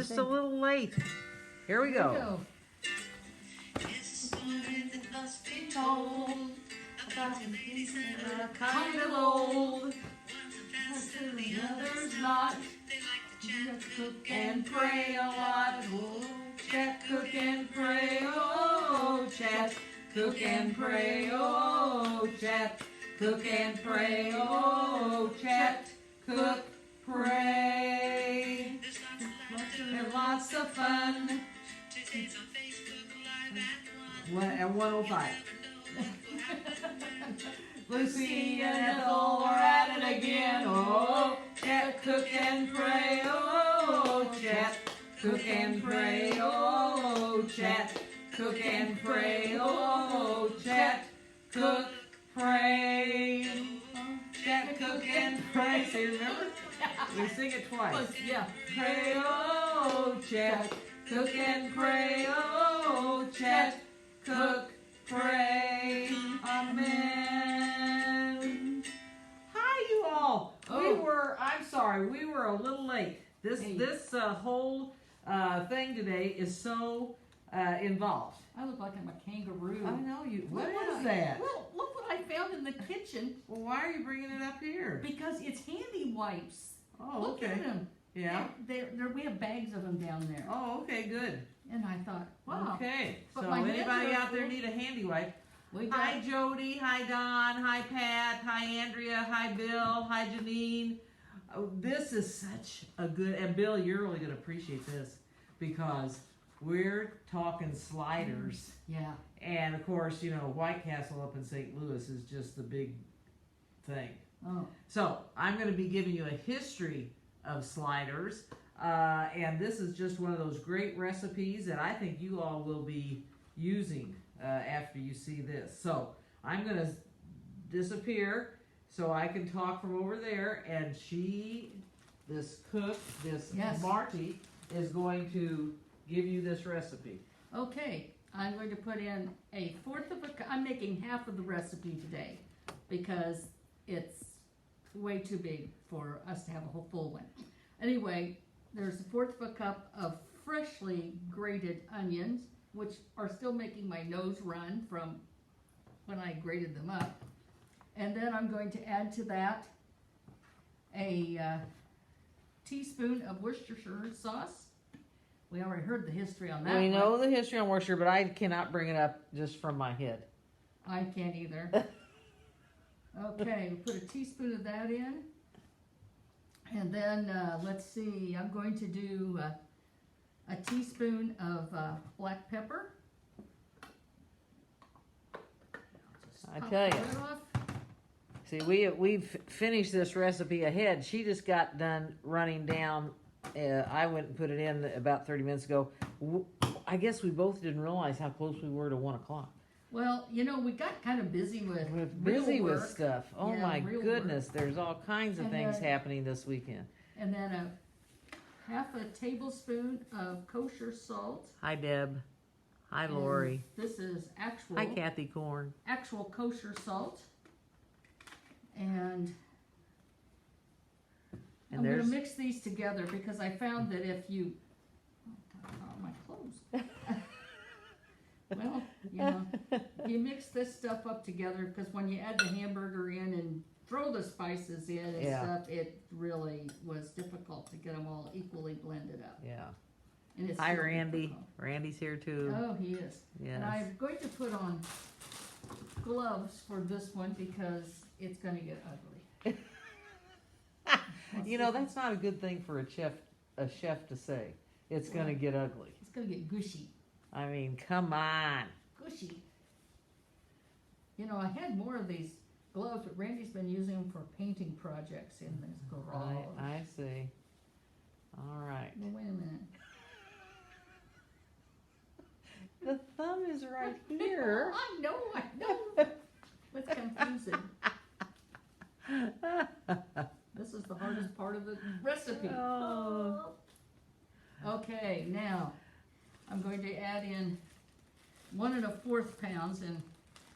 just a little late. Here we go. It's a story that must be told about the ladies that are kind of old. One's a pastor, the other's not. They like to chat, cook, and pray a lot. Oh, chat, cook, and pray. Oh, chat, cook, and pray. Oh, chat, cook, and pray. Oh, chat, cook, pray. There's lots of laughter and lots of fun. Today's on Facebook Live At 105. Lucy and Ethel are at it again. Oh, chat, cook, and pray. Oh, chat, cook, and pray. Oh, chat, cook, and pray. Oh, chat, cook, pray. Chat, cook, and pray. Say, remember? We sing it twice. Yeah. Pray, oh, chat, cook, and pray. Oh, chat, cook, pray. Amen. Hi, you all. Oh. I'm sorry, we were a little late. This whole thing today is so involved. I look like I'm a kangaroo. I know you. What is that? Well, look what I found in the kitchen. Well, why are you bringing it up here? Because it's handy wipes. Oh, Look okay. at them. Yeah. We have bags of them down there. Oh, okay, good. And I thought, wow. Okay. But So my hands anybody are out there full. need a handy wipe? We Hi, got, Jody. Hi, Don. Hi, Pat. Hi, Andrea. Hi, Bill. Hi, Janine. Oh, this is such a good, and Bill, you're really going to appreciate this because we're talking sliders. yeah. And of course, you know, White Castle up in St. Louis is just the big thing. Oh. So I'm going to be giving you a history of sliders. And this is just one of those great recipes that I think you all will be using after you see this. So I'm going to disappear so I can talk from over there. And this cook, Yes. Marty, is going to give you this recipe. Okay. I'm going to put in a fourth of a cup. I'm making half of the recipe today because it's way too big for us to have a whole full one. Anyway, there's a fourth of a cup of freshly grated onions, which are still making my nose run from when I grated them up. And then I'm going to add to that a teaspoon of Worcestershire sauce. We already heard the history on that We one. know the history on Worcester, but I cannot bring it up just from my head. I can't either. Okay, we put a teaspoon of that in. And then, let's see, I'm going to do a teaspoon of black pepper. I tell you. See, we've finished this recipe ahead. She just got done running down. I went and put it in about 30 minutes ago. I guess we both didn't realize how close we were to 1 o'clock. Well, you know, we got kind of busy with Busy real with work. stuff. Oh Yeah, my real goodness, there's all kinds of And things then- happening this weekend. And then a half a tablespoon of kosher salt. Hi, Deb. Hi, And Lori. This is actual Hi, Kathy Corn. actual kosher salt. And I'm going to mix these together because I found that if you, oh, my clothes. Well, you know, you mix this stuff up together because when you add the hamburger in and throw the spices in and stuff, it really was difficult to get them all equally blended up. Yeah. And it's Hi, still Randy. difficult. Randy's here too. Oh, he is. Yes. And I'm going to put on gloves for this one because it's going to get ugly. You know, that's not a good thing for a chef to say. It's going to get ugly. It's going to get gushy. I mean, come on. Gushy. You know, I had more of these gloves, but Randy's been using them for painting projects in this garage. I see. All right. Well, wait a minute. The thumb is right here. I know. It's confusing. This is the hardest part of the recipe. Oh. Okay, now I'm going to add in 1 1/4 pounds, and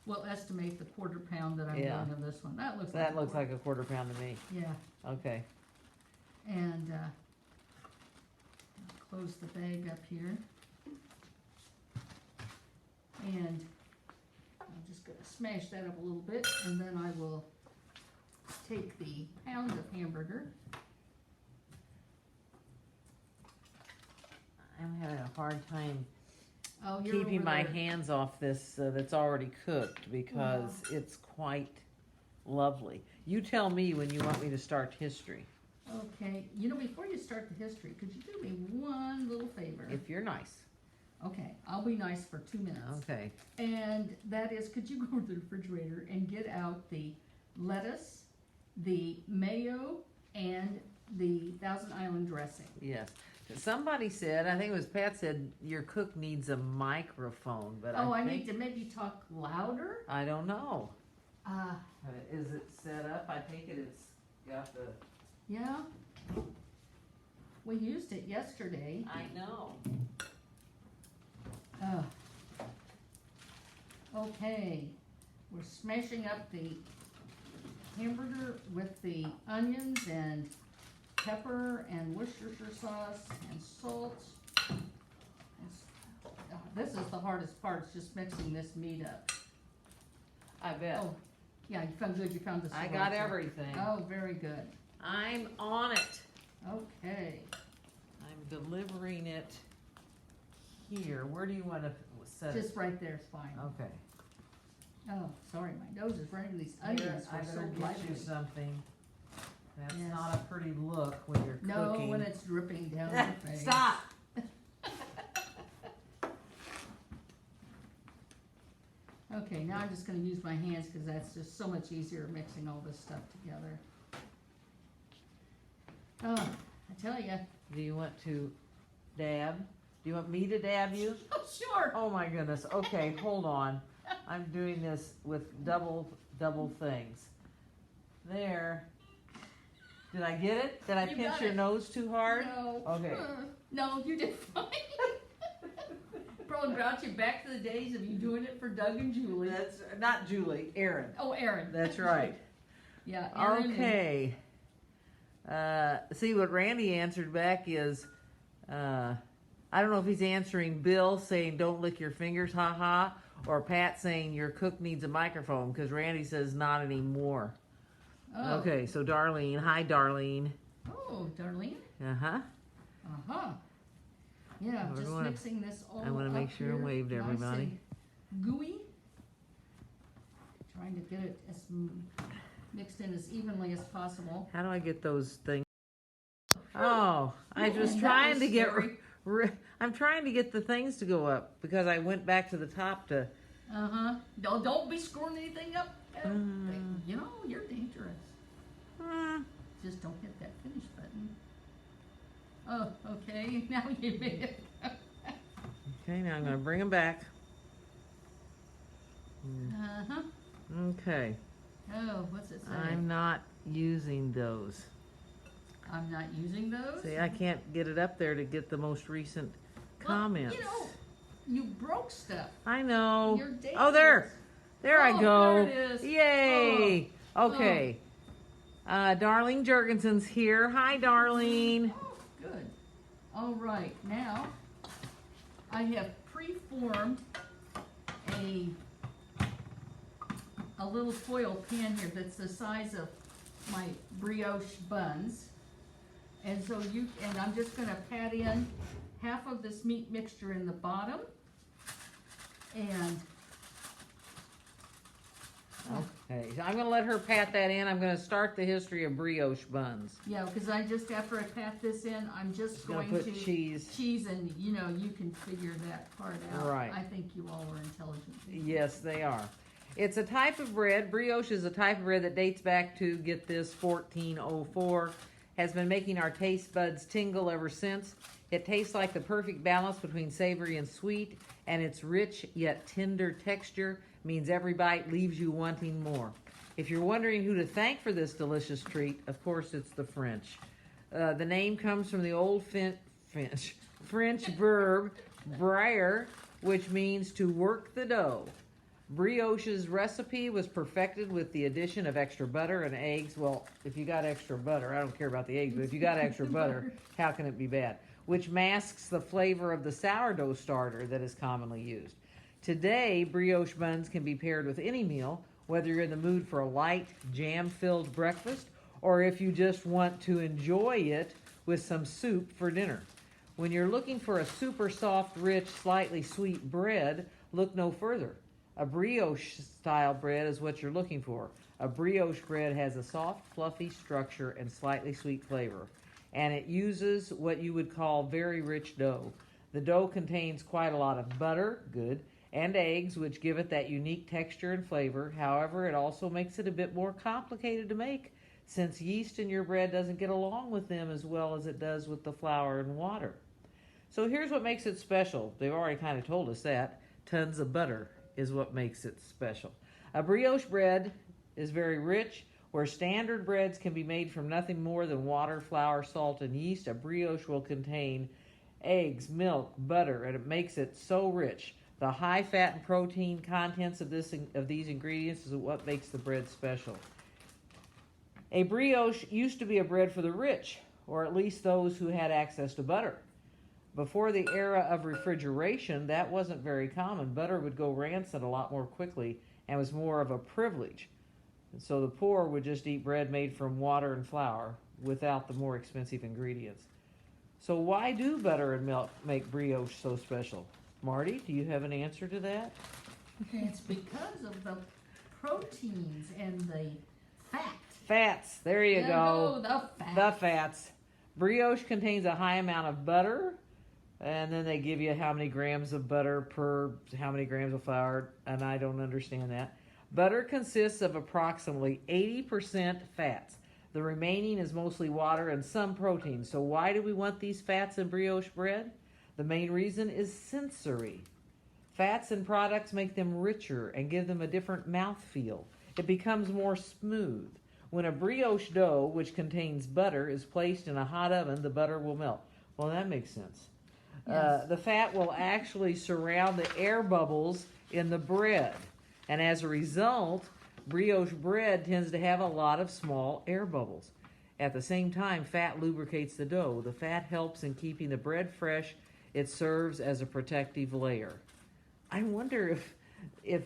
we'll estimate the 1/4 pound that I'm doing of this one. That looks That looks like a 1/4 pound to me. Yeah, Okay. and close the bag up here. And I'm just gonna smash that up a little bit, and then I will take the pound of hamburger. I'm having a hard time Oh, you're keeping over my there. hands off this that's already cooked because it's quite lovely. You tell me when you want me to start history, Okay, you know, before you start the history, could you do me one little favor? if you're nice. Okay, I'll be nice for 2 minutes. Okay. And that is, could you go to the refrigerator and get out the lettuce, the mayo, and the Thousand Island dressing? Yes. Somebody said, I think it was Pat said, your cook needs a microphone, but I think, need to maybe talk louder? I don't know. Uh, Is it set up? I think it's got the. yeah. We used it yesterday. I know. Okay, we're smashing up the hamburger with the onions and pepper and Worcestershire sauce and salt. This is the hardest part, is just mixing this meat up. I bet. Oh, yeah, you found good, you found the I sriracha. got everything. Oh, very good. I'm on it. Okay. I'm delivering it here. Where do you want to set it? Just right there is fine. Okay. Oh, sorry, my nose is running. These Here, onions I are so better get lively. you something. That's Yes. not a pretty look when you're No, cooking. when it's dripping down your face. Stop! Okay, now I'm just gonna use my hands because that's just so much easier mixing all this stuff together. Oh, I tell ya. Do you want to dab? Do you want me to dab you? Oh, sure. Oh my goodness. Okay, hold on. I'm doing this with double things. There. Did I get it? Did I You pinch got your it. nose too hard? No. Okay. No, you did fine. Probably brought you back to the days of you doing it for Doug and Julie. That's not Julie, Aaron. Oh, Aaron. That's right. Yeah, Aaron. and- Okay. See what Randy answered back is, I don't know if he's answering Bill saying don't lick your fingers, haha, or Pat saying your cook needs a microphone because Randy says not anymore. Oh. Okay, so Darlene, hi Darlene. Oh, Darlene. Uh-huh. Uh-huh. Yeah, We're just gonna- mixing this all I wanna up make sure I here, waved nice everybody. and gooey. Trying to get it as mixed in as evenly as possible. How do I get those things? Oh, I was That trying was to get, scary. I'm trying to get the things to go up because I went back to the top to, Uh-huh. Don't be screwing anything up. You know, you're dangerous. Just don't hit that finish button. Oh, okay. Now you made it. okay, now I'm going to bring them back. Uh-huh. Okay, Oh, what's it say? I'm not using those. I'm not using those? See, I can't get it up there to get the most recent Well, comments. you know, you broke stuff. I know. Your dates Oh, there I Oh, go. there it is. Yay. Okay. Darlene Jurgensen's here. Hi, Darlene. Oh, good. All right, now I have preformed a little foil pan here that's the size of my brioche buns. And so and I'm just gonna pat in half of this meat mixture in the bottom. And Okay, so I'm going to let her pat that in. I'm going to start the history of brioche buns. yeah, because after I pat this in, I'm just Gonna going put to cheese. and you know, you can figure that part out. Right. I think you all are intelligent people. Yes, they are. It's a type of bread. Brioche is a type of bread that dates back to, get this, 1404. Has been making our taste buds tingle ever since. It tastes like the perfect balance between savory and sweet, and its rich yet tender texture means every bite leaves you wanting more. If you're wondering who to thank for this delicious treat, of course it's the French. The name comes from the old French verb braire, which means to work the dough. Brioche's recipe was perfected with the addition of extra butter and eggs. Well, if you got extra butter, I don't care about the eggs, but if you got extra butter, how can it be bad? which masks the flavor of the sourdough starter that is commonly used. Today, brioche buns can be paired with any meal, whether you're in the mood for a light, jam-filled breakfast, or if you just want to enjoy it with some soup for dinner. When you're looking for a super soft, rich, slightly sweet bread, look no further. A brioche-style bread is what you're looking for. A brioche bread has a soft, fluffy structure and slightly sweet flavor, and it uses what you would call very rich dough. The dough contains quite a lot of butter, good, and eggs, which give it that unique texture and flavor. However, it also makes it a bit more complicated to make, since yeast in your bread doesn't get along with them as well as it does with the flour and water. So here's what makes it special. They've already kind of told us that. Tons of butter is what makes it special. A brioche bread is very rich. Where standard breads can be made from nothing more than water, flour, salt, and yeast, a brioche will contain eggs, milk, butter, and it makes it so rich. The high fat and protein contents of these ingredients is what makes the bread special. A brioche used to be a bread for the rich, or at least those who had access to butter. Before the era of refrigeration, that wasn't very common. Butter would go rancid a lot more quickly and was more of a privilege. And so the poor would just eat bread made from water and flour without the more expensive ingredients. So why do butter and milk make brioche so special? Marty, do you have an answer to that? It's because of the proteins and the fat. Fats, there you go. The fat. The fats. Brioche contains a high amount of butter, and then they give you how many grams of butter per how many grams of flour, and I don't understand that. Butter consists of approximately 80% fats. The remaining is mostly water and some protein. So why do we want these fats in brioche bread? The main reason is sensory. Fats and products make them richer and give them a different mouthfeel. It becomes more smooth. When a brioche dough, which contains butter, is placed in a hot oven, the butter will melt. Well, that makes sense. Yes. The fat will actually surround the air bubbles in the bread. And as a result, brioche bread tends to have a lot of small air bubbles. At the same time, fat lubricates the dough. The fat helps in keeping the bread fresh. It serves as a protective layer. I wonder if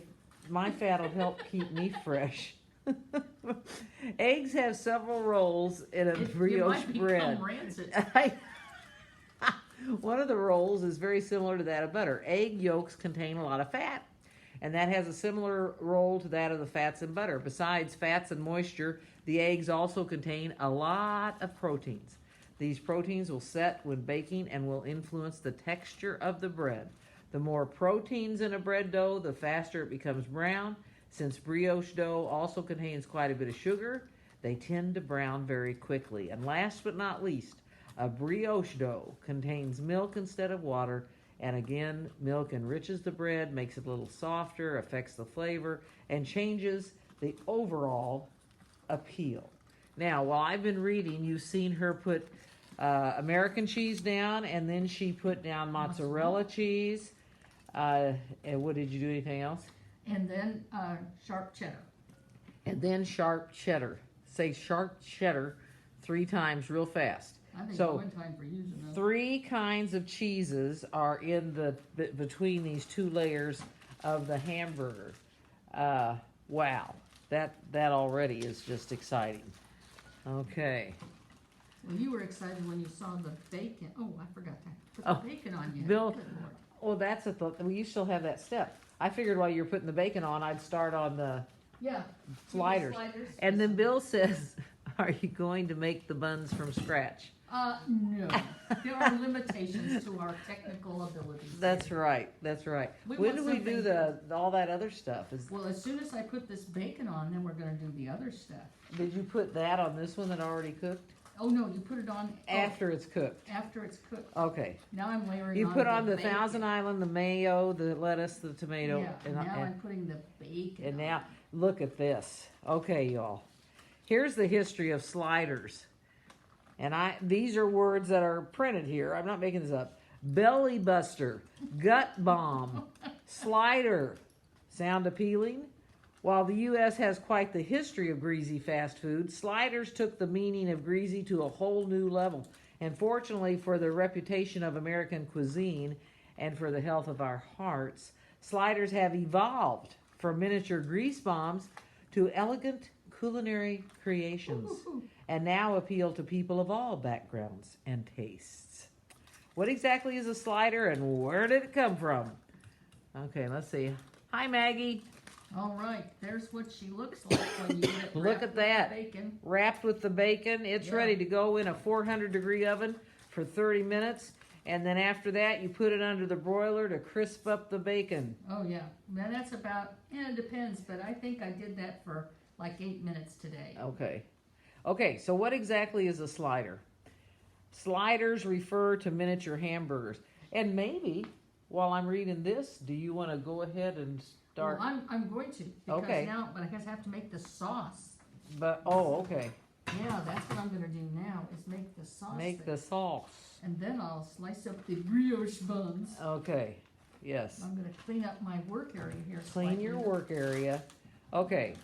my fat will help keep me fresh. Eggs have several roles in a brioche bread. Rancid. One of the roles is very similar to that of butter. Egg yolks contain a lot of fat, and that has a similar role to that of the fats in butter. Besides fats and moisture, the eggs also contain a lot of proteins. These proteins will set when baking and will influence the texture of the bread. The more proteins in a bread dough, the faster it becomes brown. Since brioche dough also contains quite a bit of sugar, they tend to brown very quickly. And last but not least, a brioche dough contains milk instead of water. And again, milk enriches the bread, makes it a little softer, affects the flavor, and changes the overall appeal. Now, while I've been reading, you've seen her put American cheese down, and then she put down mozzarella cheese. And what did you do? Anything else? And then sharp cheddar. And then sharp cheddar. Say sharp cheddar 3 times real fast. I think So, one time for using those. 3 kinds of cheeses are in the between these 2 layers of the hamburger. Wow, that already is just exciting. Okay. Well, you were excited when you saw the bacon. Oh, I forgot to put Oh, the bacon on you. Bill- Good Lord. Well, that's a thought. Well, you still have that step. I figured while you were putting the bacon on, I'd start on the Yeah. sliders. And then Bill says, "Are you going to make the buns from scratch?" No. There are limitations to our technical abilities. That's right. That's right. We When want do we do something all that other stuff? Well, as soon as I put this bacon on, then we're gonna do the other stuff. Did you put that on this one that already cooked? Oh, no, you put it on. After it's cooked. After it's cooked. Okay. Now I'm layering You on put on the bacon. Thousand Island, the mayo, the lettuce, the tomato, Yeah, and, now and, I'm putting the bacon and on. now look at this. Okay, y'all. Here's the history of sliders. And these are words that are printed here. I'm not making this up. Belly buster, gut bomb, slider. Sound appealing? While the U.S. has quite the history of greasy fast food, sliders took the meaning of greasy to a whole new level. And fortunately for the reputation of American cuisine and for the health of our hearts, sliders have evolved from miniature grease bombs to elegant culinary creations and now appeal to people of all backgrounds and tastes. What exactly is a slider and where did it come from? Okay, let's see. Hi, Maggie. All right, there's what she looks like when you get it Look wrapped at with that. the bacon. Wrapped with the bacon. It's Yeah. ready to go in a 400-degree oven for 30 minutes. And then after that, you put it under the broiler to crisp up the bacon. Oh, yeah. Now, that's about, it depends, but I think I did that for like 8 minutes today. Okay. Okay, so what exactly is a slider? Sliders refer to miniature hamburgers. And maybe, while I'm reading this, do you want to go ahead and start? Well, I'm going to, because Okay. now, but I guess I have to make the sauce. But, oh, okay. Yeah, that's what I'm gonna do now, is make the sauce. Make thing. the sauce. And then I'll slice up the brioche buns. Okay, yes. I'm gonna clean up my work area here. Clean slightly. your work area. Okay.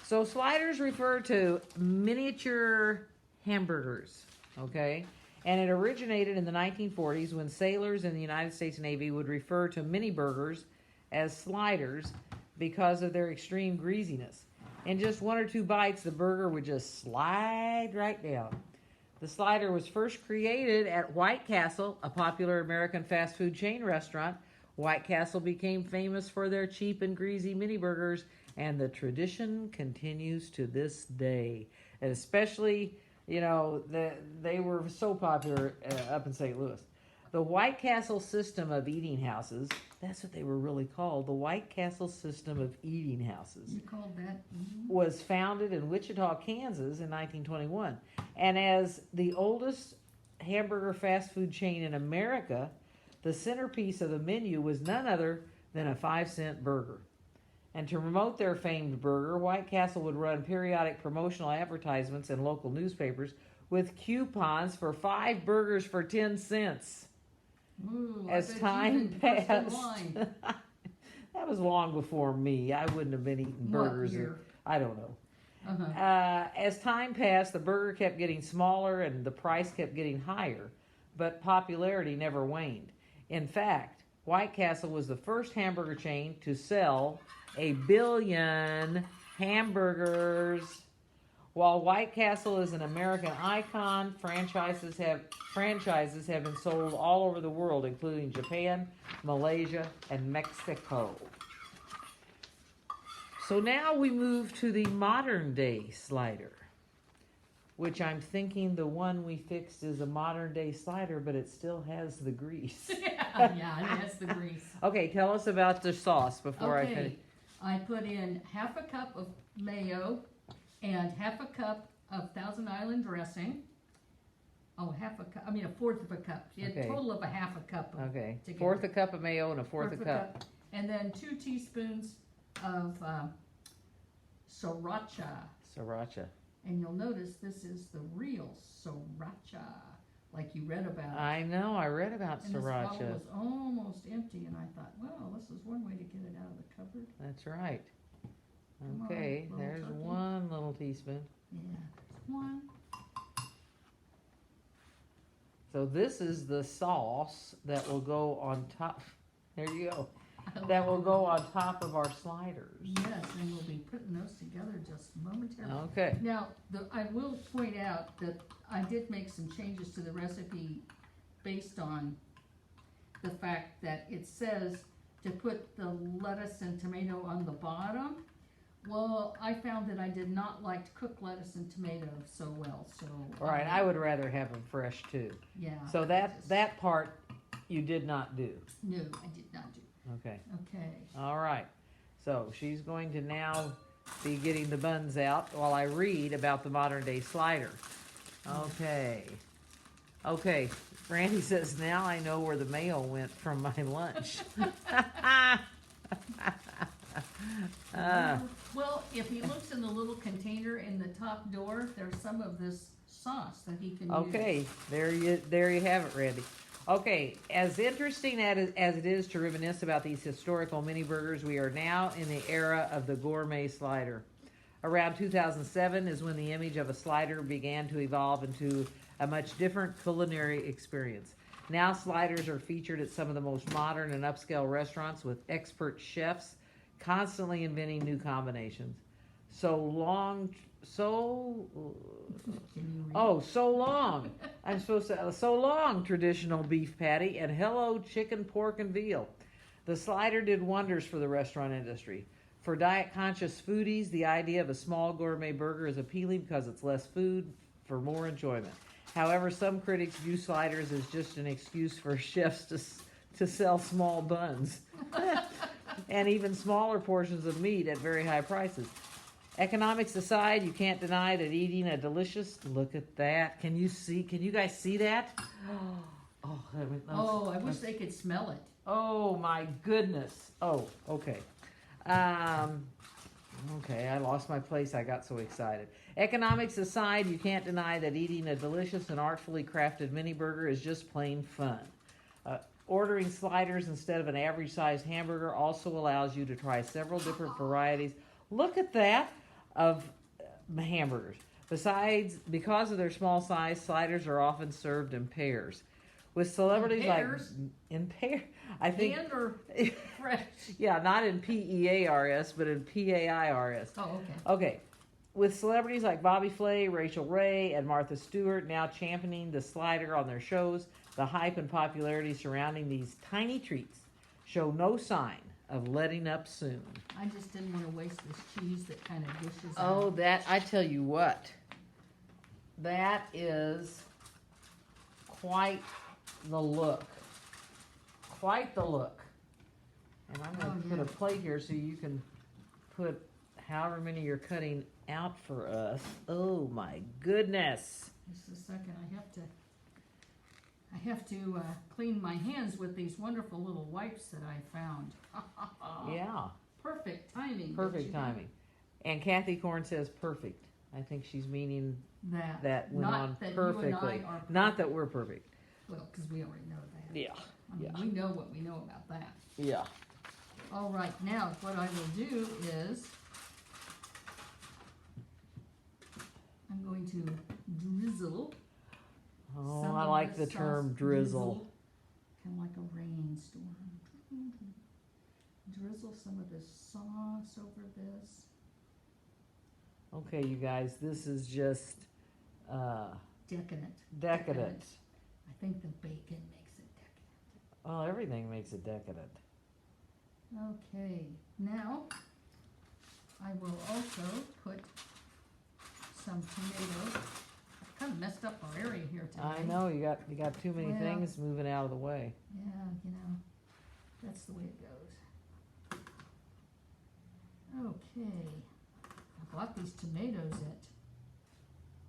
So sliders refer to miniature hamburgers, okay? And it originated in the 1940s when sailors in the United States Navy would refer to mini burgers as sliders because of their extreme greasiness. In just 1 or 2 bites, the burger would just slide right down. The slider was first created at White Castle, a popular American fast food chain restaurant. White Castle became famous for their cheap and greasy mini burgers, and the tradition continues to this day. And especially, you know, they were so popular up in St. Louis. The White Castle system of eating houses, that's what they were really called, the White Castle system of eating houses, You called that eating? was founded in Wichita, Kansas in 1921. And as the oldest hamburger fast food chain in America, the centerpiece of the menu was none other than a 5-cent burger. And to promote their famed burger, White Castle would run periodic promotional advertisements in local newspapers with coupons for 5 burgers for 10 cents. Ooh, I As bet you time did first in passed, line. that was long before me. I wouldn't have been eating What burgers. year? I don't know. Uh-huh. As time passed, the burger kept getting smaller and the price kept getting higher, but popularity never waned. In fact, White Castle was the first hamburger chain to sell 1 billion hamburgers. While White Castle is an American icon, franchises have been sold all over the world, including Japan, Malaysia, and Mexico. So now we move to the modern day slider, which I'm thinking the one we fixed is a modern day slider, but it still has the grease. Yeah, it has the grease. Okay, tell us about the sauce before I finish. Okay, I put in half a cup of mayo and half a cup of Thousand Island dressing. Oh, a fourth of a cup. A Okay. total of a half a cup. Okay, together. fourth a cup of mayo and a fourth a cup. And then 2 teaspoons of sriracha. Sriracha. And you'll notice this is the real sriracha, like you read about. I know, I read about And this bottle sriracha. was almost empty, and I thought, well, this is one way to get it out of the cupboard. That's right. Come on, Okay, little there's turkey. 1 little teaspoon. Yeah, there's one. So this is the sauce that will go on top. There you go. That will go on top of our sliders. Yes, and we'll be putting those together just momentarily. Okay. Now, I will point out that I did make some changes to the recipe based on the fact that it says to put the lettuce and tomato on the bottom. Well, I found that I did not like cooked lettuce and tomato so well, so. All right, I would rather have them fresh too. Yeah. So that part you did not do. No, I did not do. Okay. Okay. All right. So she's going to now be getting the buns out while I read about the modern day slider. Okay. Okay. Randy says, now I know where the mayo went from my lunch. Well, if he looks in the little container in the top door, there's some of this sauce that he can use. Okay, there you have it, Randy. Okay, as interesting as it is to reminisce about these historical mini burgers, we are now in the era of the gourmet slider. Around 2007 is when the image of a slider began to evolve into a much different culinary experience. Now sliders are featured at some of the most modern and upscale restaurants with expert chefs constantly inventing new combinations. So long. I'm supposed to. So long, traditional beef patty, and hello, chicken, pork, and veal. The slider did wonders for the restaurant industry. For diet-conscious foodies, the idea of a small gourmet burger is appealing because it's less food for more enjoyment. However, some critics view sliders as just an excuse for chefs to sell small buns and even smaller portions of meat at very high prices. Economics aside, you can't deny that eating a delicious, look at that. Can you guys see that? I wish they could smell it. Oh my goodness. Oh, okay. Okay, I lost my place. I got so excited. Economics aside, you can't deny that eating a delicious and artfully crafted mini burger is just plain fun. Ordering sliders instead of an average-sized hamburger also allows you to try several different varieties. Look at that of hamburgers. Besides, because of their small size, sliders are often served in pairs. With celebrities in pairs, I think. Canned or fresh? Yeah, not in PEARS, but in PAIRS. Oh, okay. Okay. With celebrities like Bobby Flay, Rachel Ray, and Martha Stewart now championing the slider on their shows, the hype and popularity surrounding these tiny treats show no sign of letting up soon. I just didn't want to waste this cheese that kind of dishes Oh, out. that, I tell you what, that is quite the look. Quite the look. And I'm going to put a plate here so you can put however many you're cutting out for us. Oh my goodness. Just a second, I have to clean my hands with these wonderful little wipes that I found. Yeah. Perfect timing. Perfect timing. And Kathy Korn says perfect. I think she's meaning that went on perfectly. You and I are not that we're perfect. Well, because we already know that. Yeah. I mean, we know what we know about that. Yeah. All right, now what I will do is I'm going to drizzle. Oh, some I of like this the term sauce. drizzle. Kind of like a rainstorm. Drizzle some of this sauce over this. Okay, you guys, this is just Decadent. decadent. I think the bacon makes it decadent. Well, everything makes it decadent. Okay, now I will also put some tomatoes. I've kind of messed up our area here today. I know you got too many things moving out of the way. Yeah, you know, that's the way it goes. Okay, I bought these tomatoes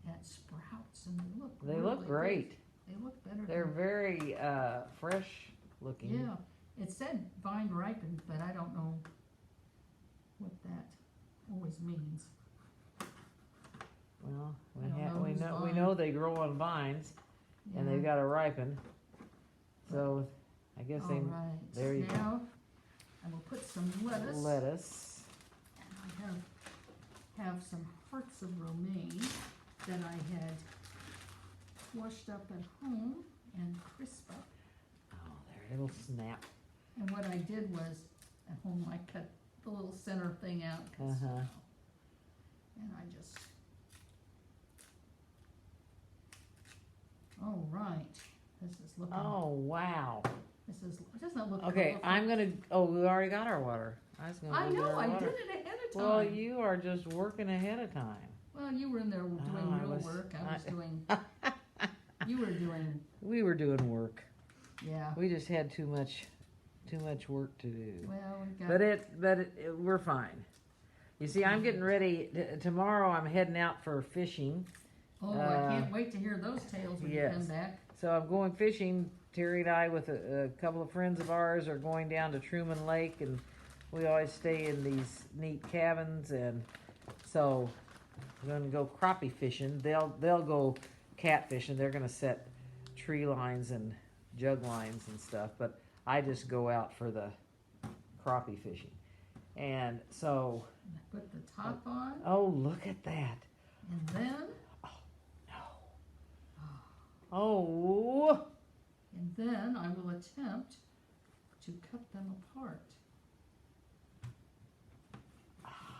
at Sprouts, and they look really great. good. They look better. They're very fresh looking. Yeah, it said vine ripened, but I don't know what that always means. Well, I we know they grow on vines, and they've got to ripen. So, I guess All right. there you now, I will put some lettuce. Lettuce. And I have some hearts of romaine that I had washed up at home and crisp up. Oh, there, it'll snap. And what I did was, at home I cut the little center thing out. And I just, all right, this is looking. Oh, wow. It doesn't look Okay, colorful. we already got our water. I know, I did it ahead of time. Well, you are just working ahead of time. Well, you were in there doing real work. I was doing, you were doing. We were doing work. Yeah. We just had too much work to do. Well, we got. We're fine. You see, I'm getting ready. Tomorrow I'm heading out for fishing. Oh, I can't wait to hear those tales when you come back. So I'm going fishing. Terry and I, with a couple of friends of ours, are going down to Truman Lake, and we always stay in these neat cabins. And so we're going to go crappie fishing. They'll go catfishing. They're going to set tree lines and jug lines and stuff. But I just go out for the crappie fishing. And so Put the top on, Oh, look at that. and then, Oh. and then I will attempt to cut them apart.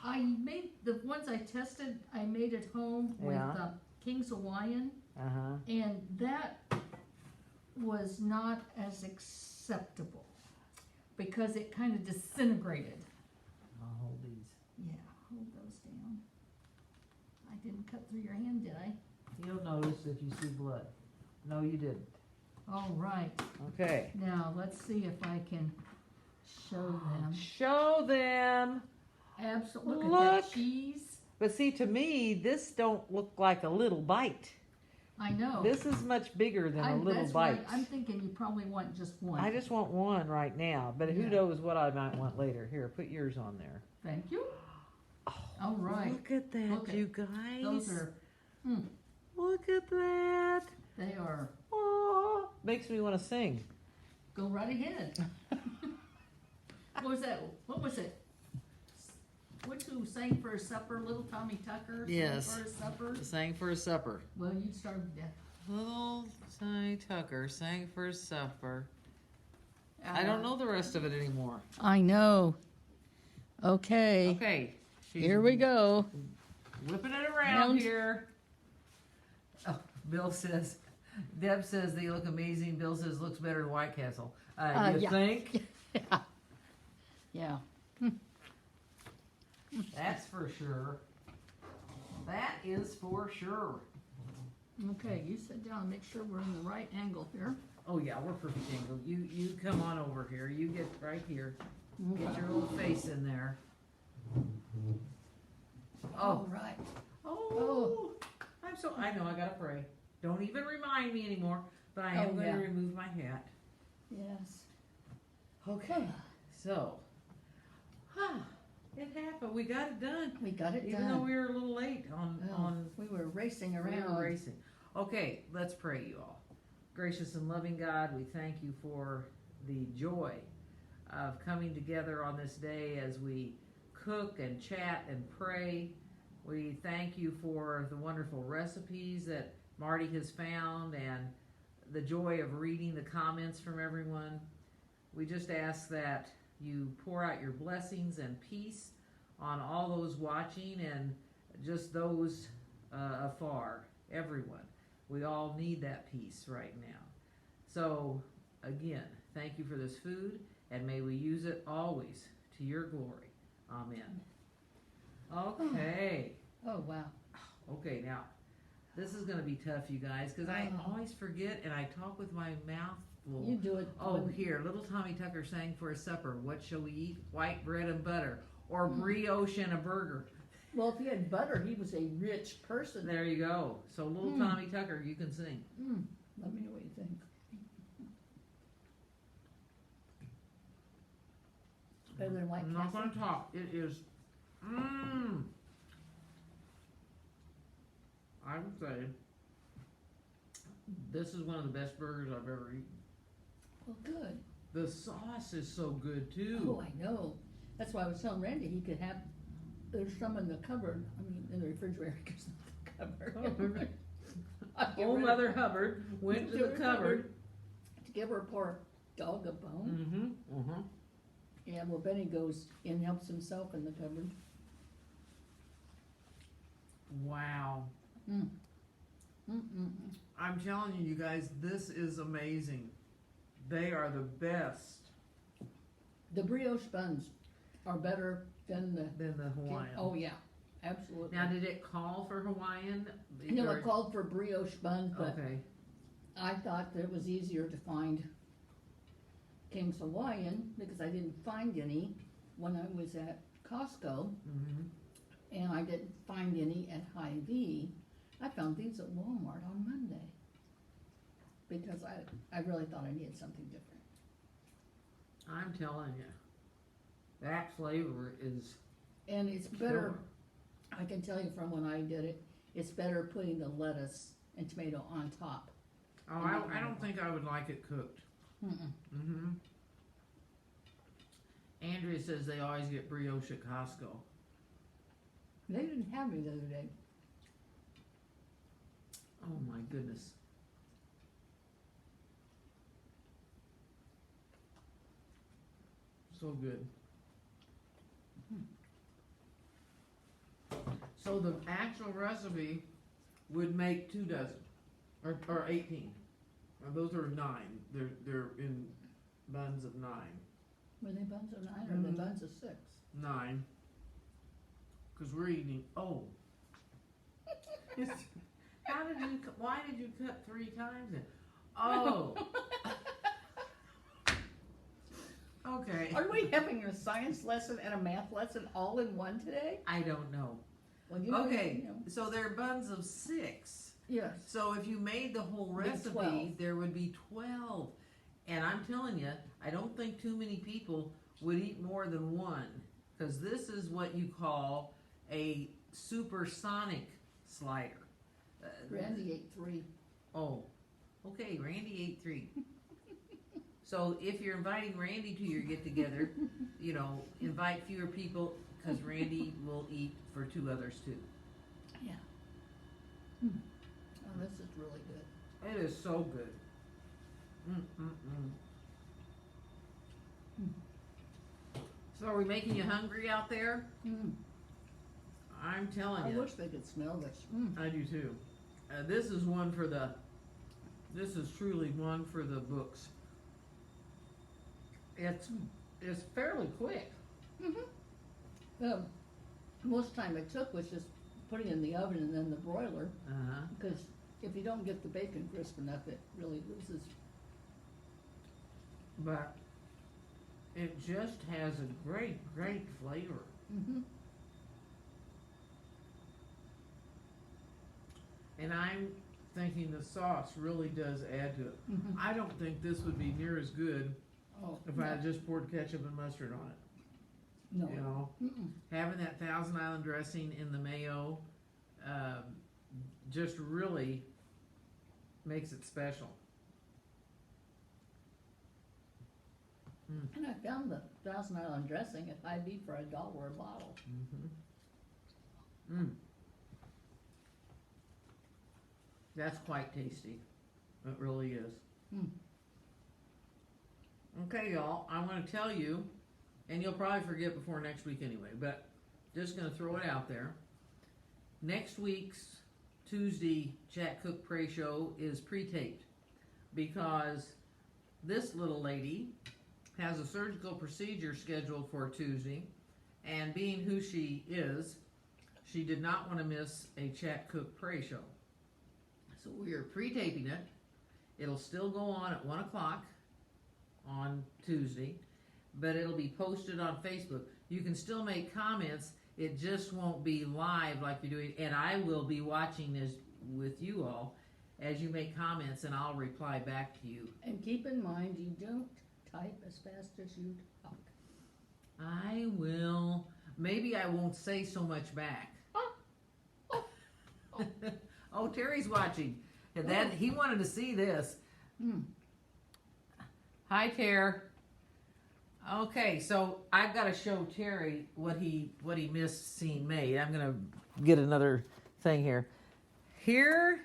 I made the ones I tested. I made at home with Yeah. King's Hawaiian, Uh-huh. and that was not as acceptable because it kind of disintegrated. I'll hold these. Yeah, hold those down. I didn't cut through your hand, did I? You'll notice if you see blood. No, you didn't. All right. Okay. Now let's see if I can show them. Show them. Absolutely. Look at Look. that cheese. But see, to me, this don't look like a little bite. I know. This is much bigger than a little that's why bite. I'm thinking you probably want just one. I just want one right now, but who Yeah. knows what I might want later. Here, put yours on there. Thank you. Oh, All right. look at that, Look at- you guys. Those are, Look at that. they are, Oh, makes me want to sing. go right ahead. What was that? What was it? Which who sang for his supper? Little Tommy Tucker Yes. sang for his supper? Sang for his supper. Well, you started that. Little Sonny Tucker sang for his supper. I don't know the rest of it anymore. I know. Okay. Okay. She's Here we go. whipping it around here. Oh, Bill says, Deb says they look amazing. Bill says looks better than White Castle. You Yeah. think? Yeah. That's for sure. That is for sure. Okay, you sit down and make sure we're in the right angle here. Oh yeah, we're perfect angle. You come on over here. You get right here. Get your little face in there. All right. Oh, I know I gotta pray. Don't even remind me anymore, but I am Oh, going yeah. to remove my hat. Yes. Okay, so, it happened. We got it done. We got it Even though done. we were a little late on We were racing we around. were racing. Okay, let's pray, you all. Gracious and loving God, we thank you for the joy of coming together on this day as we cook and chat and pray. We thank you for the wonderful recipes that Marty has found and the joy of reading the comments from everyone. We just ask that you pour out your blessings and peace on all those watching and just those afar, everyone. We all need that peace right now. So, again, thank you for this food, and may we use it always to your glory. Amen. Okay. Oh, wow. Okay, now, this is going to be tough, you guys, because I always forget, and I talk with my mouth full. You do it. Oh, here, little Tommy Tucker sang for his supper. What shall we eat? White bread and butter, or brioche and a burger. Well, if he had butter, he was a rich person. There you go. So, little Tommy Tucker, you can sing. Let me know what you think. Better than White I'm not Castle? going to talk. It is, I would say, this is one of the best burgers I've ever eaten. Well, good. The sauce is so good, too. Oh, I know. That's why I was telling Randy he could have, there's some in the cupboard, I mean, in the refrigerator, because not the cupboard. I'll get Old rid of- Mother Hubbard went to the cupboard. To give her poor dog a bone. Mm-hmm. Yeah, well, Benny goes and helps himself in the cupboard. Wow. I'm telling you, you guys, this is amazing. They are the best. The brioche buns are better than the Than the Hawaiian. Oh yeah, absolutely. Now, did it call for Hawaiian? No, it called for brioche buns, but Okay. I thought that it was easier to find King's Hawaiian because I didn't find any when I was at Costco, and I didn't find any at Hy-Vee. I found these at Walmart on Monday because I really thought I needed something different. I'm telling you, that flavor is And it's better, I can tell you from when I did it, it's better putting the lettuce and tomato on top. Oh, I don't think I would like it cooked. Andrea says they always get brioche at Costco. They didn't have me the other day. Oh my goodness. So good. So the actual recipe would make 2 dozen, or 18. Those are 9. They're in buns of 9. Were they buns of 9 or were they buns of 6? 9. Because we're eating. Oh. Why did you cut 3 times then? Oh. Okay. Are we having a science lesson and a math lesson all in one today? I don't know. Well, you Okay, know. so they're buns of 6. Yes. So if you made the whole Be recipe, 12. there would be 12. And I'm telling you, I don't think too many people would eat more than 1. Because this is what you call a supersonic slider. Randy ate 3. Oh, okay, Randy ate 3. So if you're inviting Randy to your get-together, you know, invite fewer people because Randy will eat for 2 others too. Yeah. Oh, this is really good. It is so good. So are we making you hungry out there? I'm telling I you. wish they could smell this. I do too. This is truly one for the books. It's fairly quick. Most time it took was just putting it in the oven and then the broiler, Uh-huh. because if you don't get the bacon crisp enough, it really loses. But it just has a great flavor. And I'm thinking the sauce really does add to it. I don't think this would be near as good if I had just poured ketchup and mustard on it. No. You know, having that Thousand Island dressing in the mayo just really makes it special. And I found the Thousand Island dressing at Hy-Vee for $1 a bottle. That's quite tasty. It really is. Okay, y'all, I want to tell you, and you'll probably forget before next week anyway, but just going to throw it out there. Next week's Tuesday Chat Cook Pray Show is pre-taped because this little lady has a surgical procedure scheduled for Tuesday, and being who she is, she did not want to miss a Chat Cook Pray Show. So we are pre-taping it. It'll still go on at 1 o'clock on Tuesday, but it'll be posted on Facebook. You can still make comments. It just won't be live like you're doing, and I will be watching this with you all as you make comments, and I'll reply back to you. And keep in mind, you don't type as fast as you talk. I will. Maybe I won't say so much back. Oh, Terry's watching. And that he wanted to see this. Hi, Ter. Okay, so I've got to show Terry what he missed seeing made. I'm gonna get another thing here. Here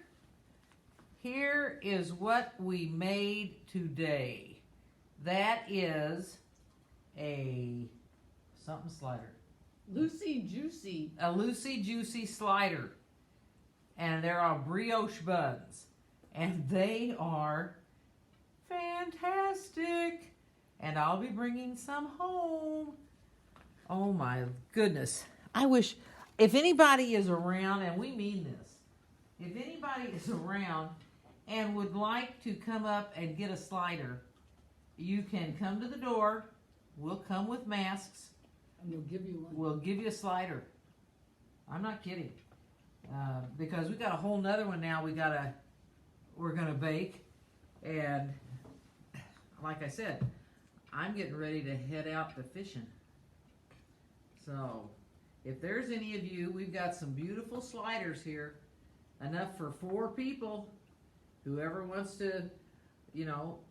is what we made today. That is a something slider. Loosey Juicy. A loosey juicy slider. And there are brioche buns. And they are fantastic. And I'll be bringing some home. Oh my goodness. I wish, if anybody is around, and we mean this, if anybody is around and would like to come up and get a slider, you can come to the door. We'll come with masks. And we'll give you one. We'll give you a slider. I'm not kidding. Because we got a whole nother one now we're gonna bake. And like I said, I'm getting ready to head out to fishing. So if there's any of you, we've got some beautiful sliders here. Enough for 4 people. Whoever wants to,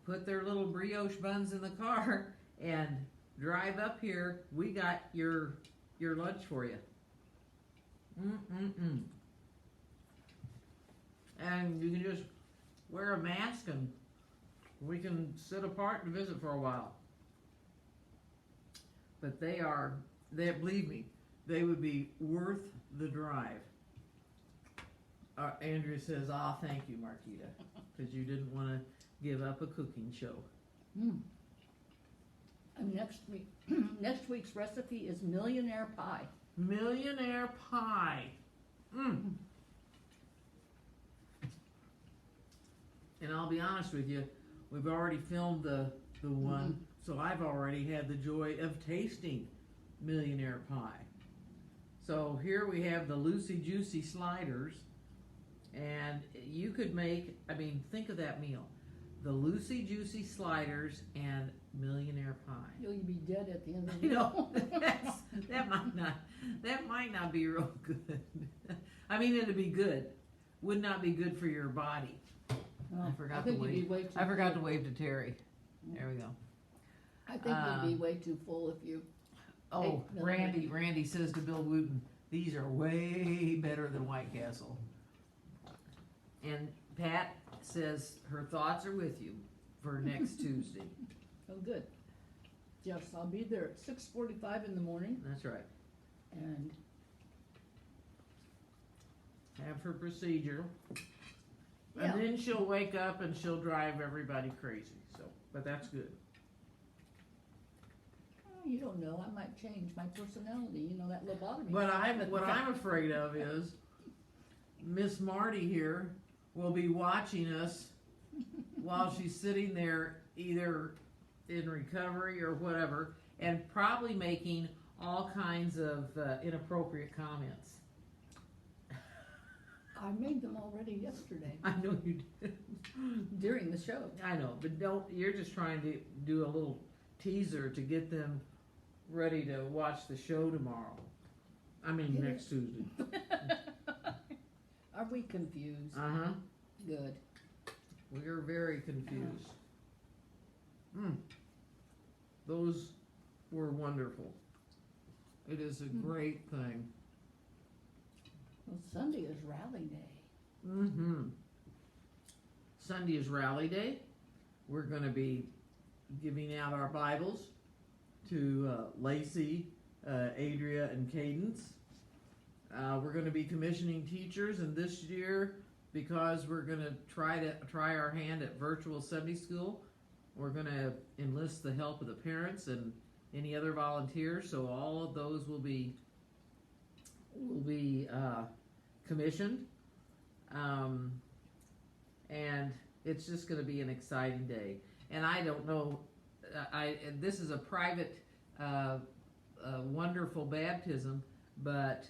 put their little brioche buns in the car and drive up here, we got your lunch for you. Mm-mm-mm. And you can just wear a mask and we can sit apart and visit for a while. But they believe me, they would be worth the drive. Andrea says, thank you, Marquita, because you didn't want to give up a cooking show. Mm. And next week's recipe is millionaire pie. Millionaire pie. Mm. And I'll be honest with you, we've already filmed the one, so I've already had the joy of tasting millionaire pie. So here we have the Loosey Juicy sliders, and you could make, think of that meal. The Loosey Juicy sliders and millionaire pie. You'll be dead at the end of the You know, that might not be real good. It'd be good. Would not be good for your body. Well, I forgot to wave to Terry. There we go. I think you'd be way too full if you. Oh, Randy says to Bill Wooten, these are way better than White Castle. And Pat says her thoughts are with you for next Tuesday. Oh, good. Yes, I'll be there at 6:45 in the morning. That's right. And have her procedure. yeah. And then she'll wake up and she'll drive everybody crazy. But that's good. You don't know. I might change my personality. You know, that lobotomy. But what I'm afraid of is Miss Marty here will be watching us while she's sitting there, either in recovery or whatever, and probably making all kinds of inappropriate comments. I made them already yesterday. I know you did. During the show. I know, but you're just trying to do a little teaser to get them ready to watch the show tomorrow. Next Tuesday. Are we confused? Uh-huh. Good. We're very confused. Those were wonderful. It is a great thing. Well, Sunday is rally day. Mm-hmm. Sunday is rally day. We're going to be giving out our Bibles to Lacey, Adria, and Cadence. We're going to be commissioning teachers, and this year, because we're going to try our hand at virtual Sunday school, we're going to enlist the help of the parents and any other volunteers. So all of those will be commissioned, and it's just going to be an exciting day. And I don't know, this is a private, wonderful baptism, but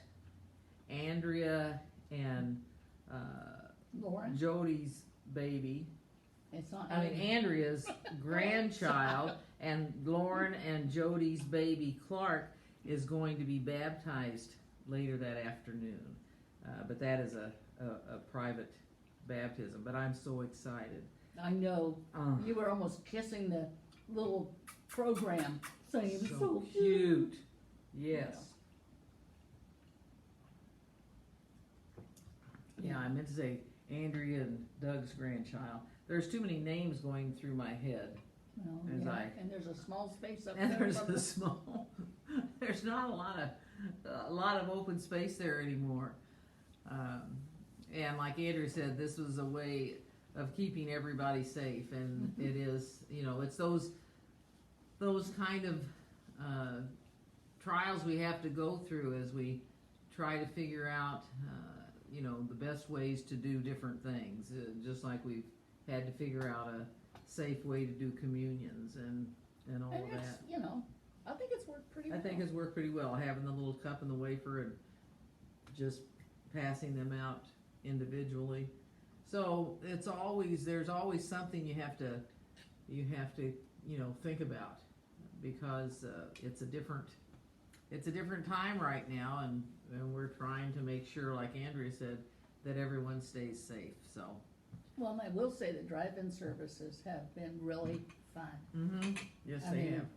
Andrea and Lauren? Jody's baby, It's not. Andrea's grandchild, and Lauren and Jody's baby Clark is going to be baptized later that afternoon. But that is a private baptism. But I'm so excited. I know. You were almost kissing the little program, saying it was so cute. Yes. Yeah, I meant to say Andrea and Doug's grandchild. There's too many names going through my head. Well, and there's a small space up and there. There's not a lot of open space there anymore. And like Andrea said, this was a way of keeping everybody safe, and it is, it's those kind of trials we have to go through as we try to figure out, the best ways to do different things, just like we've had to figure out a safe way to do communions and all of that. I think it's worked pretty well. I think it's worked pretty well, having the little cup and the wafer and just passing them out individually. So there's always something you have to think about, because it's a different time right now, and we're trying to make sure, like Andrea said, that everyone stays safe. So. Well, and I will say the drive-in services have been really fun. Mm-hmm. Yes, they have.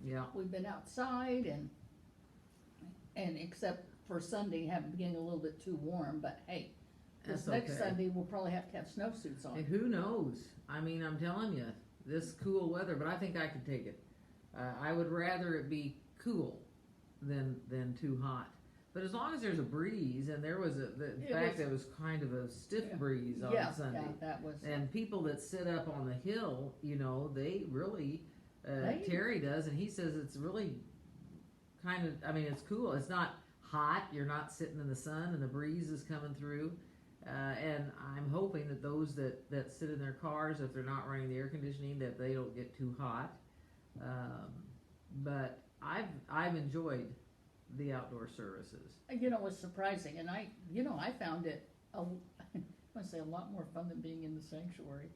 Yeah. We've been outside and except for Sunday, have it getting a little bit too warm, but hey, this That's next okay. Sunday, we'll probably have to have snowsuits on. And who knows? I mean, I'm telling you, this cool weather, but I think I could take it. I would rather it be cool than too hot. But as long as there's a breeze, and there was there was kind of a stiff breeze on Sunday. Yeah, that was. And people that sit up on the hill, you know, they really, Terry does, and he says it's really kind of, I mean, it's cool. It's not hot. You're not sitting in the sun, and the breeze is coming through. And I'm hoping that those that sit in their cars, if they're not running the air conditioning, that they don't get too hot. But I've enjoyed the outdoor services. You know, it was surprising, and I found it, I want to say a lot more fun than being in the sanctuary.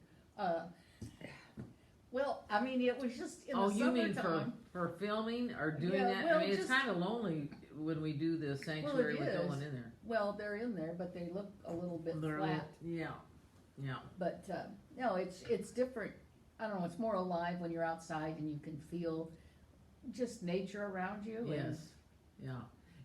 Well, I mean, it was just in the summertime. Oh, you mean for filming or doing that? Well, I mean, it's kind of lonely when we do the sanctuary with no one in there. Well, they're in there, but they look a little bit flat. Yeah. But no, it's different. I don't know. It's more alive when you're outside and you can feel just nature around you. Yes. Yeah.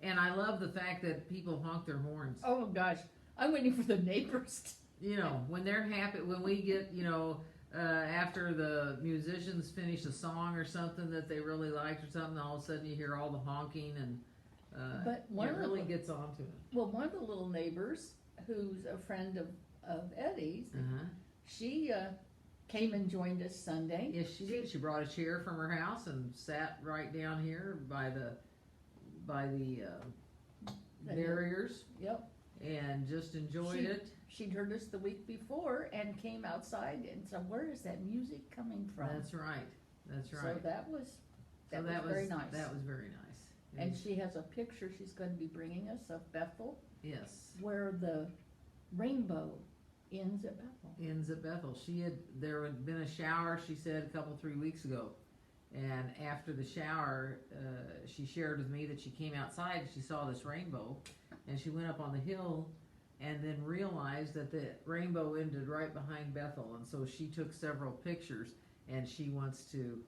And I love the fact that people honk their horns. Oh gosh, I'm waiting for the neighbors. You know, when they're happy, when we get, you know, after the musicians finish a song or something that they really liked or something, all of a sudden you hear all the honking, and But it really gets onto it. Well, one of the little neighbors, who's a friend of Eddie's, she came and joined us Sunday. Yes, she did. She brought a chair from her house and sat right down here by the barriers. Yep. And just enjoyed it. She'd heard us the week before and came outside and said, "Where is that music coming from?" That's right. That's right. So that was very nice. That was very nice. And she has a picture she's going to be bringing us of Bethel. Yes. Where the rainbow ends at Bethel. Ends at Bethel. There had been a shower, she said, 3 weeks ago. And after the shower, she shared with me that she came outside and she saw this rainbow, and she went up on the hill and then realized that the rainbow ended right behind Bethel, and so she took several pictures, and she wants to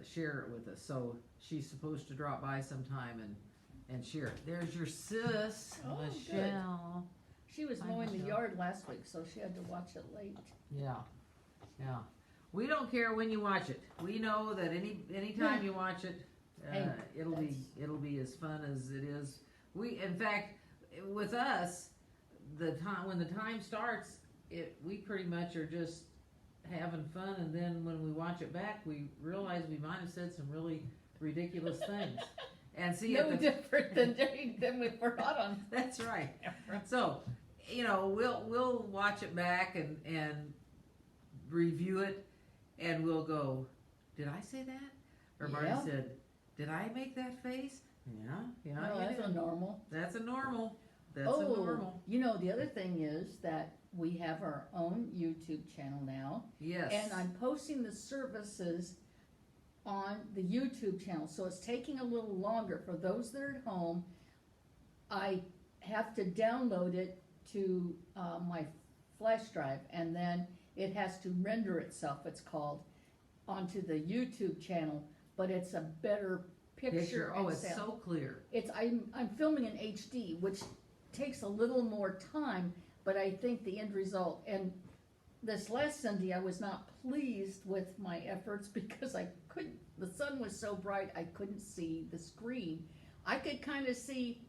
share it with us. So she's supposed to drop by sometime and share it. There's your sis, Michelle. Good. She was mowing the yard last week, so she had to watch it late. Yeah. We don't care when you watch it. We know that anytime you watch it, it'll be as fun as it is. In fact, with us, when the time starts, we pretty much are just having fun, and then when we watch it back, we realize we might have said some really ridiculous things. And see, no different than we were not on. That's right. So, you know, we'll watch it back and review it, and we'll go, did I say that? Or Marty said, did I make that face? Yeah. No, that's a normal. That's a normal. That's a normal. You know, the other thing is that we have our own YouTube channel now. Yes. And I'm posting the services on the YouTube channel, so it's taking a little longer for those that are at home. I have to download it to my flash drive, and then it has to render itself, it's called, onto the YouTube channel, but it's a better picture. Oh, it's so clear. I'm filming in HD, which takes a little more time, but I think the end result, and this last Sunday I was not pleased with my efforts because the sun was so bright I couldn't see the screen. I could kind of see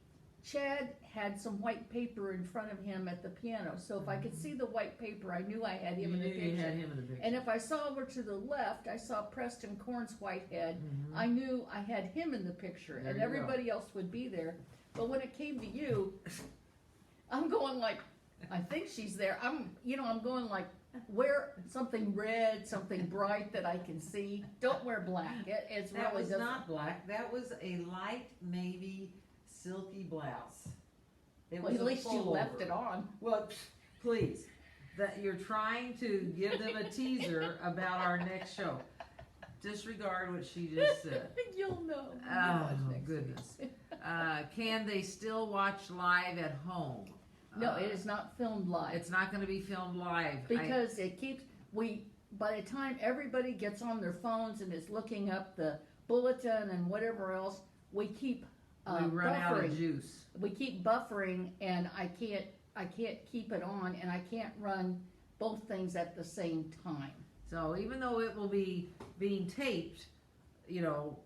Chad had some white paper in front of him at the piano, so if I could see the white paper, I knew I had him in the picture. You had him in the picture. And if I saw over to the left, I saw Preston Korn's white head. I knew I had him in the picture, and everybody else would be there. But when it came to you, I'm going like, I think she's there. I'm going like, wear something red, something bright that I can see. Don't wear black. It's that really was not black. That was a light navy silky blouse. Well, at least you left it on. Well, please. You're trying to give them a teaser about our next show. Disregard what she just said. You'll know. Oh, goodness. Can they still watch live at home? No, it is not filmed live. It's not going to be filmed live. Because by the time everybody gets on their phones and is looking up the bulletin and whatever else, we keep We run out of buffering. juice. We keep buffering, and I can't keep it on, and I can't run both things at the same time. So even though it will be being taped, you know,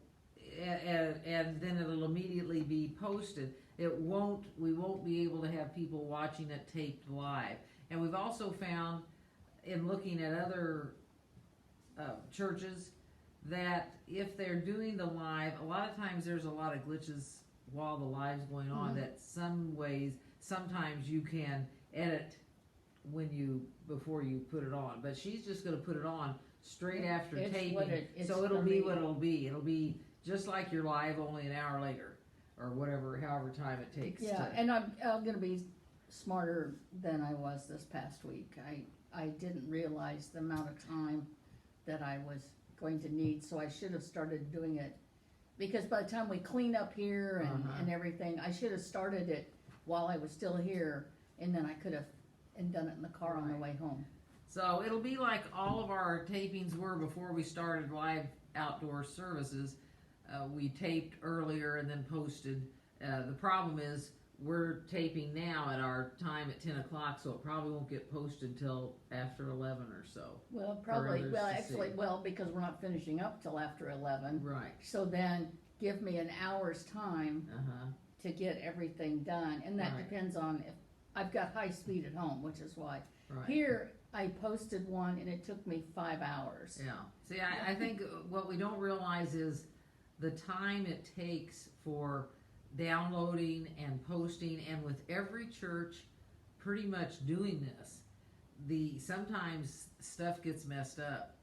and then it'll immediately be posted, we won't be able to have people watching it taped live. And we've also found, in looking at other churches, that if they're doing the live, a lot of times there's a lot of glitches while the live's going on, that sometimes you can edit before you put it on. But she's just gonna put it on straight after It's taping. what it's So it'll gonna be be. what it'll be. It'll be just like your live, only an hour later, or however time it takes. Yeah, and I'm gonna be smarter than I was this past week. I didn't realize the amount of time that I was going to need, so I should have started doing it. Because by the time we clean up here and everything, I should have started it while I was still here, and then I could have done it in the car on the way home. So it'll be like all of our tapings were before we started live outdoor services. We taped earlier and then posted. The problem is we're taping now at our time at 10 o'clock, so it probably won't get posted till after 11 or so. Well, probably, others well, to actually, see. well, because we're not finishing up till after 11. Right. So then give me an hour's time to get everything done, and that Right. depends on if I've got high speed at home, which is why. Right. Here, I posted one and it took me 5 hours. Yeah. See, I think what we don't realize is the time it takes for downloading and posting, and with every church pretty much doing this, sometimes stuff gets messed up,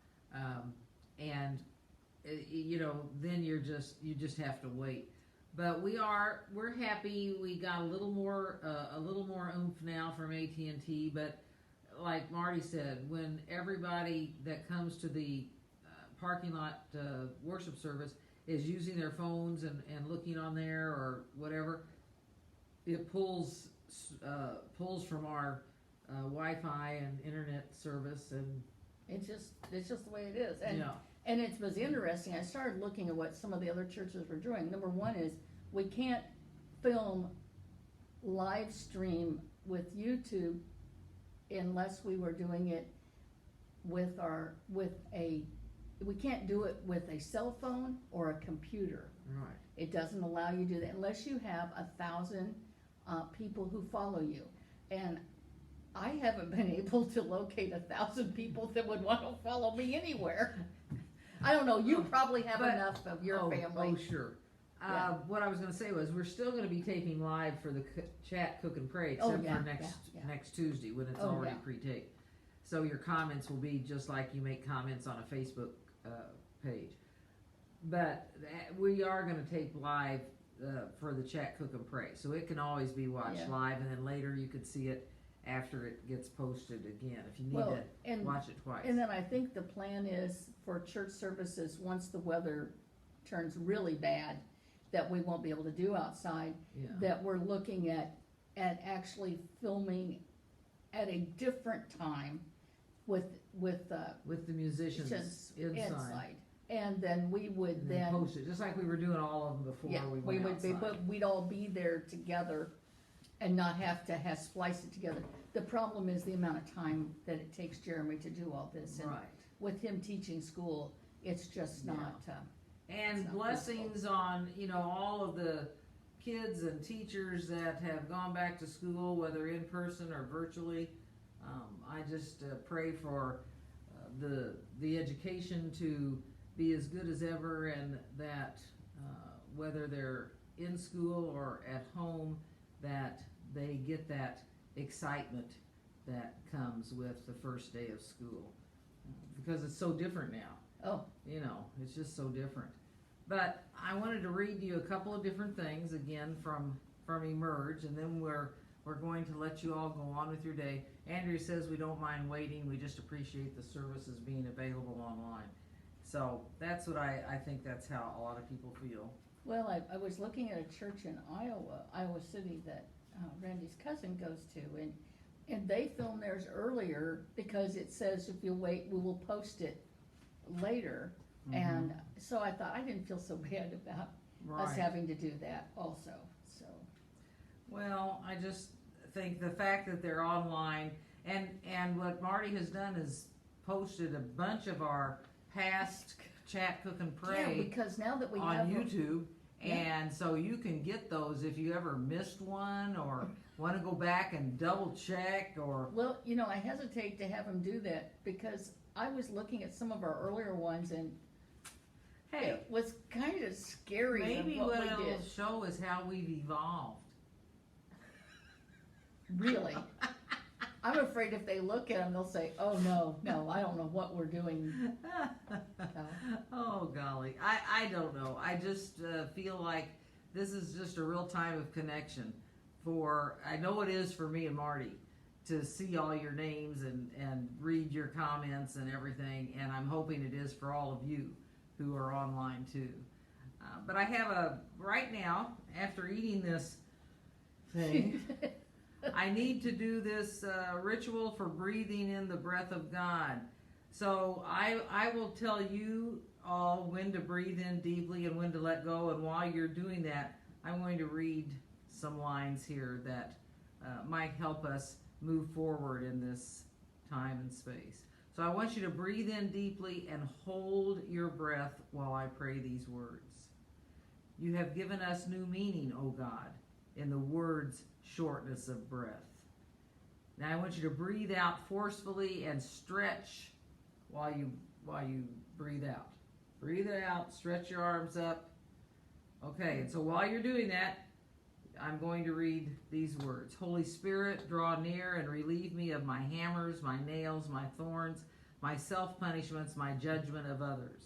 and you know, then you just have to wait. But we're happy. We got a little more oomph now from AT&T. But like Marty said, when everybody that comes to the parking lot worship service is using their phones and looking on there or whatever, it pulls from our Wi-Fi and internet service, and It's just the way it is. And yeah. And it was interesting. I started looking at what some of the other churches were doing. Number one is we can't film live stream with YouTube unless we were doing it we can't do it with a cell phone or a computer. Right. It doesn't allow you to do that unless you have 1,000 people who follow you. And I haven't been able to locate 1,000 people that would want to follow me anywhere. I don't know, you probably have But- enough of your family. Oh, sure. Yeah. What I was going to say was we're still going to be taping live for the chat, cook, and pray, Oh, except yeah, for next Tuesday when it's Oh, already yeah. pre-taped. So your comments will be just like you make comments on a Facebook page. But we are going to tape live for the chat, cook, and pray. So it can always be watched Yeah. live, and then later you can see it after it gets posted again if you need Well, to and, watch it twice. and then I think the plan is for church services, once the weather turns really bad, that we won't be able to do outside, Yeah. that we're looking at actually filming at a different time with With the musicians just inside. And then we would And then then, post it, just like we were doing all of them before yeah, we we went would be, outside. but we'd all be there together and not have to splice it together. The problem is the amount of time that it takes Jeremy to do all this. And Right. with him teaching school, it's just not, And It's not blessings on, all of the kids and teachers that have gone back to school, whether in person or virtually. I just pray for the education to be as good as ever, and that whether they're in school or at home, that they get that excitement that comes with the first day of school, because it's so different now. oh, It's just so different. But I wanted to read you a couple of different things again from Emerge, and then we're going to let you all go on with your day. Andrea says we don't mind waiting, we just appreciate the services being available online. So that's what I think that's how a lot of people feel. well, I was looking at a church in Iowa City that Randy's cousin goes to, and they film theirs earlier because it says if you wait, we will post it later. Mm-hmm. And so I thought, I didn't feel so bad about us Right. having to do that also, so. Well, I just think the fact that they're online, and what Marty has done is posted a bunch of our past Chat, Cook, and Yeah, Pray because now that we on have. YouTube, Yeah. and so you can get those if you ever missed one or want to go back and double check or. Well, I hesitate to have them do that because I was looking at some of our earlier ones and Hey, it was kind of scary maybe of what what we it'll did. show is how we've evolved. Really. I'm afraid if they look at them, they'll say, oh, no, I don't know what we're doing. Oh golly, I don't know. I just feel like this is just a real time of connection for, I know it is for me and Marty, to see all your names and read your comments and everything, and I'm hoping it is for all of you who are online too. But I have right now, after eating this thing, I need to do this ritual for breathing in the breath of God. So I will tell you all when to breathe in deeply and when to let go. And while you're doing that, I'm going to read some lines here that might help us move forward in this time and space. So I want you to breathe in deeply and hold your breath while I pray these words. You have given us new meaning, O God, in the words shortness of breath. Now I want you to breathe out forcefully and stretch while you breathe out. Breathe out, stretch your arms up. Okay, and so while you're doing that, I'm going to read these words. Holy Spirit, draw near and relieve me of my hammers, my nails, my thorns, my self-punishments, my judgment of others.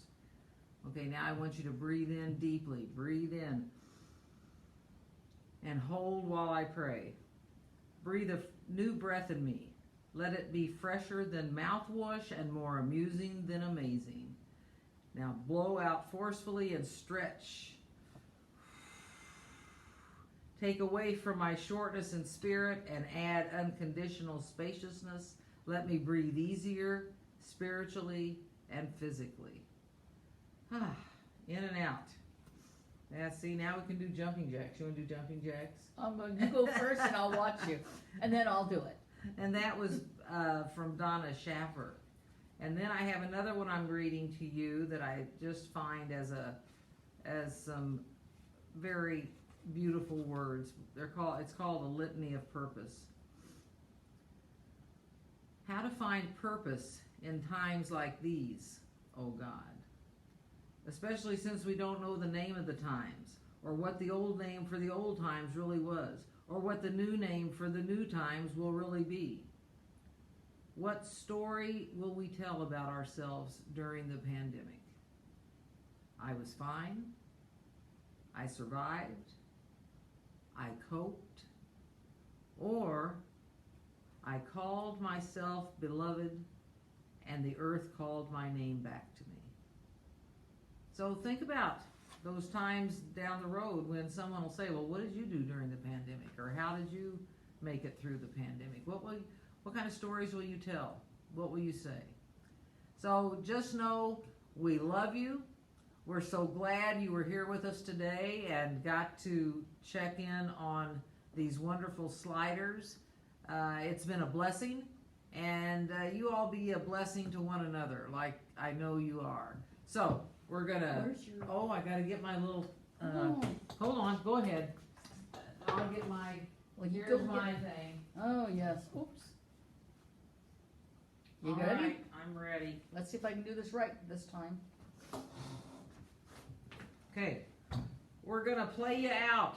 Okay, now I want you to breathe in deeply. Breathe in. And hold while I pray. Breathe a new breath in me. Let it be fresher than mouthwash and more amusing than amazing. Now blow out forcefully and stretch. Take away from my shortness in spirit and add unconditional spaciousness. Let me breathe easier, spiritually and physically. In and out. Yeah, see, now we can do jumping jacks. You want to do jumping jacks? You go first and I'll watch you, and then I'll do it. And that was from Donna Schaffer. And then I have another one I'm reading to you that I just find as some very beautiful words. It's called a litany of purpose. How to find purpose in times like these, O God. Especially since we don't know the name of the times, or what the old name for the old times really was, or what the new name for the new times will really be. What story will we tell about ourselves during the pandemic? I was fine. I survived. I coped. Or I called myself beloved, and the earth called my name back to me. So think about those times down the road when someone will say, well, what did you do during the pandemic? Or how did you make it through the pandemic? What kind of stories will you tell? What will you say? So just know we love you. We're so glad you were here with us today and got to check in on these wonderful sliders. It's been a blessing, and you all be a blessing to one another like I know you are. So we're gonna, I gotta get my little, hold on, go ahead. I'll get my, here's my thing. Oh, yes. Oops. You All ready? right, I'm ready. Let's see if I can do this right this time. Okay, we're gonna play you out.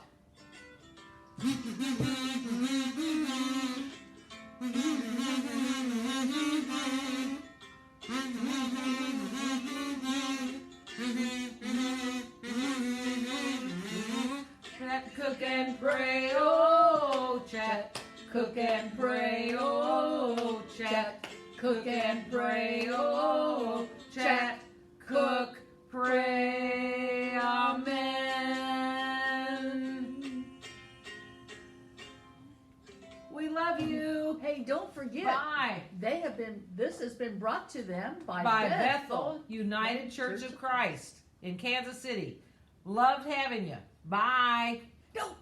Chat, cook and pray, oh, chat, cook and pray, oh, chat, cook and pray, oh, chat, cook, pray, amen. We love you. Hey, don't forget, Bye. this has been brought to them by Bethel United Church of Christ in Kansas City. Loved having you. Bye. Don't